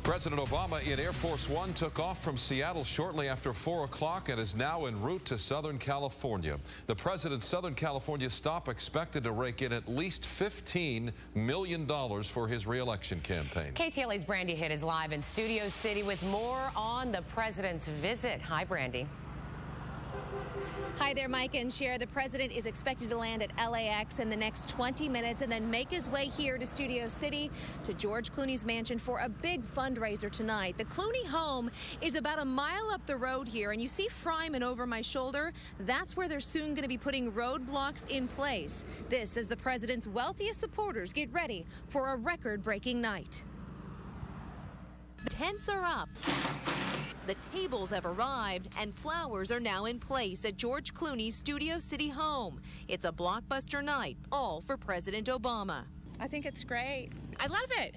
President Obama in Air Force One took off from Seattle shortly after 4 o'clock and is now en route to Southern California. The president's Southern California stop expected to rake in at least $15 million for his re-election campaign. KTLA's Brandi Hitt is live in Studio City with more on the president's visit. Hi, Brandi. Hi there, Mike and Cher. The president is expected to land at LAX in the next 20 minutes and then make his way here to Studio City to George Clooney's mansion for a big fundraiser tonight. The Clooney home is about a mile up the road here, and you see Fryman over my shoulder. That's where they're soon going to be putting roadblocks in place. This as the president's wealthiest supporters get ready for a record-breaking night. The tents are up. The tables have arrived and flowers are now in place at George Clooney's Studio City home. It's a blockbuster night, all for President Obama. I think it's great. I love it.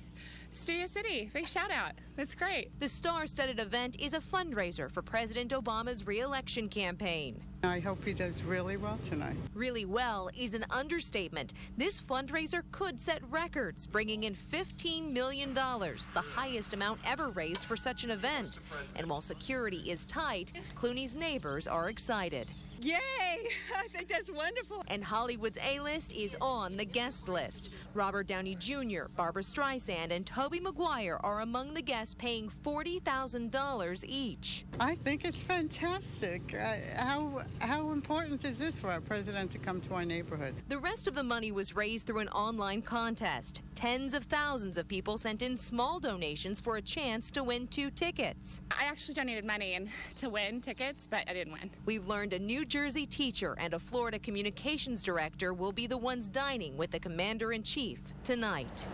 Studio City, big shout out. That's great. The star-studded event is a fundraiser for President Obama's re-election campaign. I hope he does really well tonight. Really well is an understatement. This fundraiser could set records, bringing in $15 million, the highest amount ever raised for such an event. And while security is tight, Clooney's neighbors are excited. Yay! I think that's wonderful. And Hollywood's A-list is on the guest list. Robert Downey Jr., Barbra Streisand, and Tobey Maguire are among the guests paying $40,000 each. I think it's fantastic. How important is this for our president to come to our neighborhood? The rest of the money was raised through an online contest. Tens of thousands of people sent in small donations for a chance to win 2 tickets. I actually donated money to win tickets, but I didn't win. We've learned a New Jersey teacher and a Florida communications director will be the ones dining with the commander-in-chief tonight.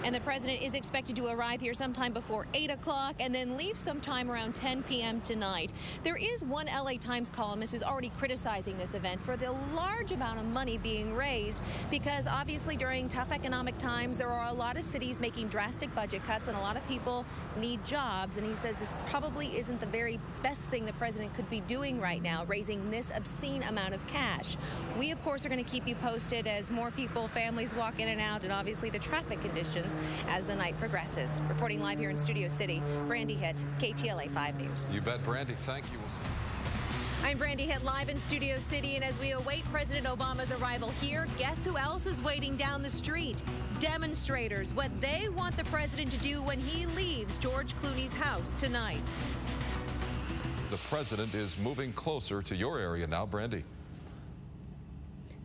And the president is expected to arrive here sometime before 8 o'clock and then leave sometime around 10 p.m. tonight. There is one LA Times columnist who's already criticizing this event for the large amount of money being raised because obviously during tough economic times there are a lot of cities making drastic budget cuts and a lot of people need jobs, and he says this probably isn't the very best thing the president could be doing right now, raising this obscene amount of cash. We of course are going to keep you posted as more people, families walk in and out, and obviously the traffic conditions as the night progresses. Reporting live here in Studio City, Brandi Hitt, KTLA 5 News. You bet, Brandi. Thank you. I'm Brandi Hitt live in Studio City, and as we await President Obama's arrival here, guess who else is waiting down the street? Demonstrators, what they want the president to do when he leaves George Clooney's house tonight. The president is moving closer to your area now, Brandi.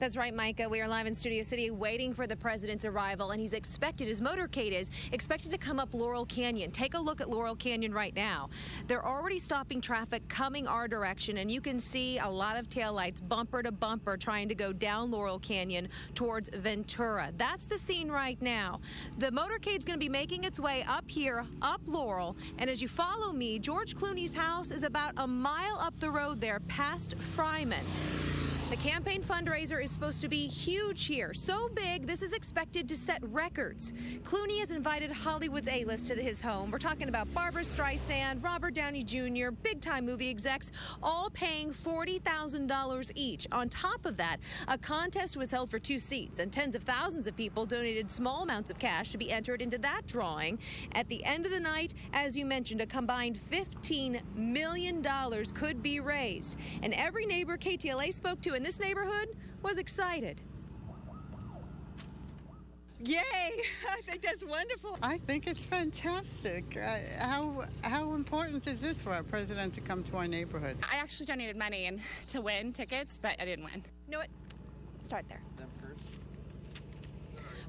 That's right, Micah. We are live in Studio City waiting for the president's arrival, and he's expected, his motorcade is expected to come up Laurel Canyon. Take a look at Laurel Canyon right now. They're already stopping traffic coming our direction, and you can see a lot of taillights bumper to bumper trying to go down Laurel Canyon towards Ventura. That's the scene right now. The motorcade's going to be making its way up here, up Laurel, and as you follow me, George Clooney's house is about a mile up the road there past Fryman. The campaign fundraiser is supposed to be huge here. So big, this is expected to set records. Clooney has invited Hollywood's A-list to his home. We're talking about Barbra Streisand, Robert Downey Jr., big-time movie execs, all paying $40,000 each. On top of that, a contest was held for 2 seats, and tens of thousands of people donated small amounts of cash to be entered into that drawing. At the end of the night, as you mentioned, a combined $15 million could be raised. And every neighbor KTLA spoke to in this neighborhood was excited. Yay! I think that's wonderful. I think it's fantastic. How important is this for our president to come to our neighborhood? I actually donated money to win tickets, but I didn't win. You know what? Start there.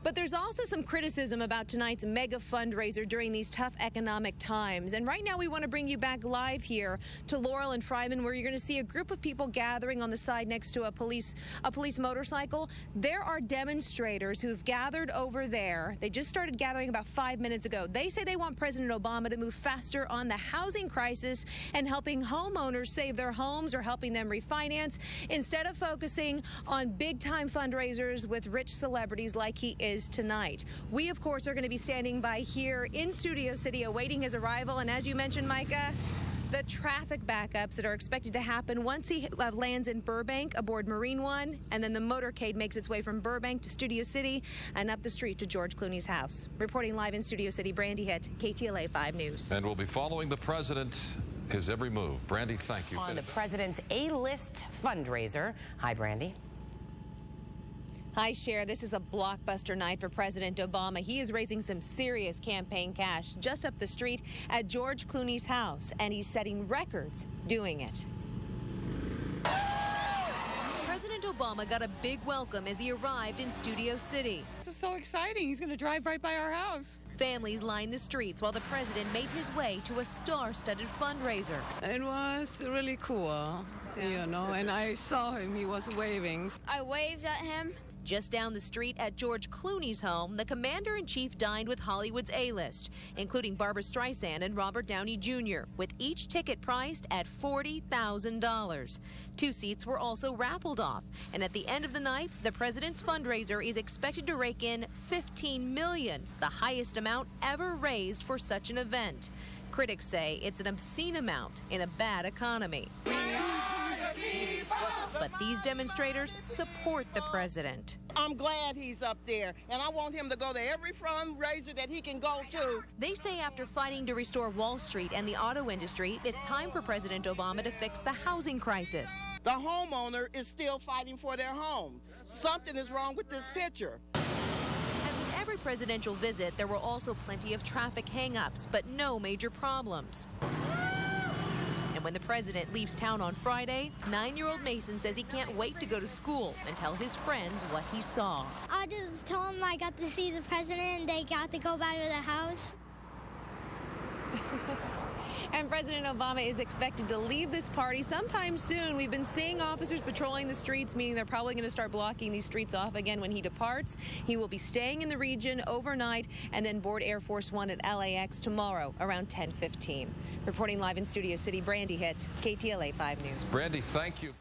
But there's also some criticism about tonight's mega fundraiser during these tough economic times. And right now we want to bring you back live here to Laurel and Fryman, where you're going to see a group of people gathering on the side next to a police motorcycle. There are demonstrators who've gathered over there. They just started gathering about 5 minutes ago. They say they want President Obama to move faster on the housing crisis and helping homeowners save their homes or helping them refinance instead of focusing on big-time fundraisers with rich celebrities like he is tonight. We, of course, are going to be standing by here in Studio City awaiting his arrival. And as you mentioned, Micah, The traffic backups that are expected to happen once he lands in Burbank aboard Marine One, and then the motorcade makes its way from Burbank to Studio City and up the street to George Clooney's house. Reporting live in Studio City, Brandi Hitt, KTLA 5 News. And we'll be following the president, his every move. Brandi, thank you. On the president's A-list fundraiser. Hi, Brandi. Hi, Cher. This is a blockbuster night for President Obama. He is raising some serious campaign cash just up the street at George Clooney's house, and he's setting records doing it. President Obama got a big welcome as he arrived in Studio City. This is so exciting. He's going to drive right by our house. Families lined the streets while the president made his way to a star-studded fundraiser. It was really cool, you know, and I saw him. He was waving. I waved at him. Just down the street at George Clooney's home, the commander-in-chief dined with Hollywood's A-list, including Barbra Streisand and Robert Downey Jr., with each ticket priced at $40,000. 2 seats were also raffled off, and at the end of the night, the president's fundraiser is expected to rake in $15 million, the highest amount ever raised for such an event. Critics say it's an obscene amount in a bad economy. But these demonstrators support the president. I'm glad he's up there, and I want him to go to every fundraiser that he can go to. They say after fighting to restore Wall Street and the auto industry, it's time for President Obama to fix the housing crisis. The homeowner is still fighting for their home. Something is wrong with this picture. As with every presidential visit, there were also plenty of traffic hang-ups, but no major problems. And when the president leaves town on Friday, 9-year-old Mason says he can't wait to go to school and tell his friends what he saw. I just told him I got to see the president and they got to go back to the house. And President Obama is expected to leave this party sometime soon. We've been seeing officers patrolling the streets, meaning they're probably going to start blocking these streets off again when he departs. He will be staying in the region overnight and then board Air Force One at LAX tomorrow around 10:15. Reporting live in Studio City, Brandi Hitt, KTLA 5 News. Brandi, thank you.